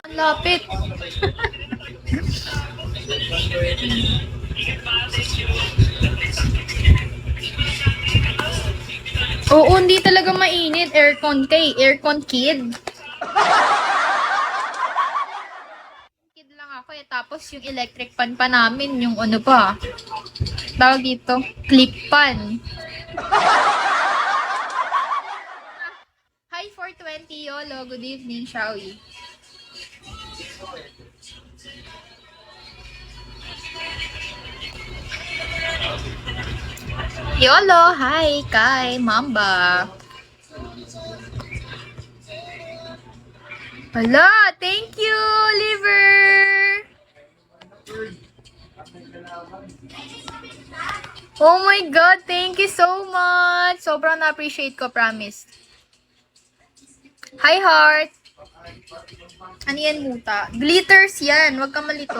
Ang lapit. Oo, hindi talaga mainit. Aircon kay. Aircon kid. Kid lang ako eh. Tapos yung electric fan pa namin, yung ano pa. Tawag dito, clip fan. Hi 420 YOLO. Good evening, Shawi. YOLO. Hi, Kai. Mamba. Hala, thank you, liver. Oh my God, thank you so much. Sobrang na-appreciate ko, promise. Hi, heart. Ano yan, muta? Glitters yan. Huwag kang malito.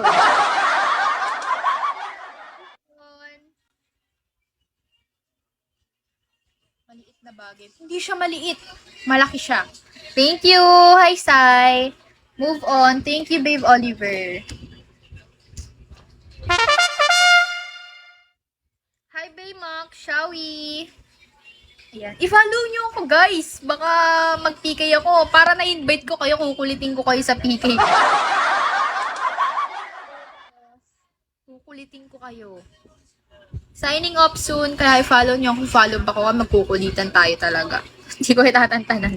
Maliit na bagay. Hindi siya maliit. Malaki siya. Thank you. Hi, Sai. Move on. Thank you, Babe Oliver. Hi, Babe Mac. Shawi. Ayan. I-follow nyo ako, guys. Baka mag-PK ako. Para na-invite ko kayo, kukulitin ko kayo sa PK. Kukulitin ko kayo. Signing off soon, kaya i-follow nyo kung follow ba ko, magkukulitan tayo talaga. Hindi ko itatantanan.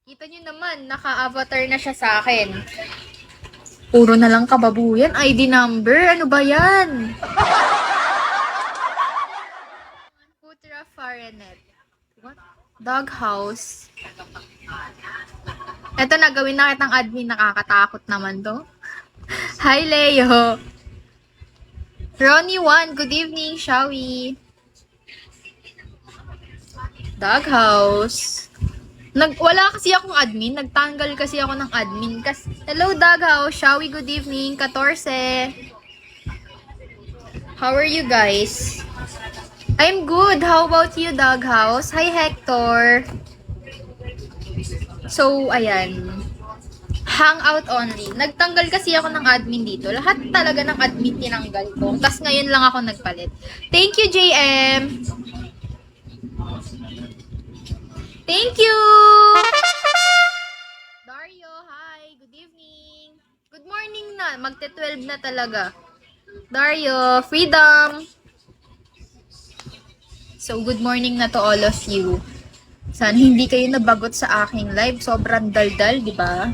Kita nyo naman, naka-avatar na siya sa akin. Puro na lang kababuyan. ID number, ano ba yan? Putra Fahrenheit. What? Doghouse. Eto na, gawin na kitang admin. Nakakatakot naman to. Hi, Leo. Ronnie 1, good evening, Shawi. Doghouse. Wala kasi akong admin. Nagtanggal kasi ako ng admin. Hello, Doghouse. Shawi, good evening. 14. How are you guys? I'm good. How about you, Doghouse? Hi, Hector. So, ayan. Hangout only. Nagtanggal kasi ako ng admin dito. Lahat talaga ng admin tinanggal ko. Tapos ngayon lang ako nagpalit. Thank you, JM. Thank you! Dario, hi. Good evening. Good morning na. Magte-12 na talaga. Dario, freedom. So, good morning na to all of you. Sana hindi kayo nabagot sa aking live. Sobrang daldal, di ba?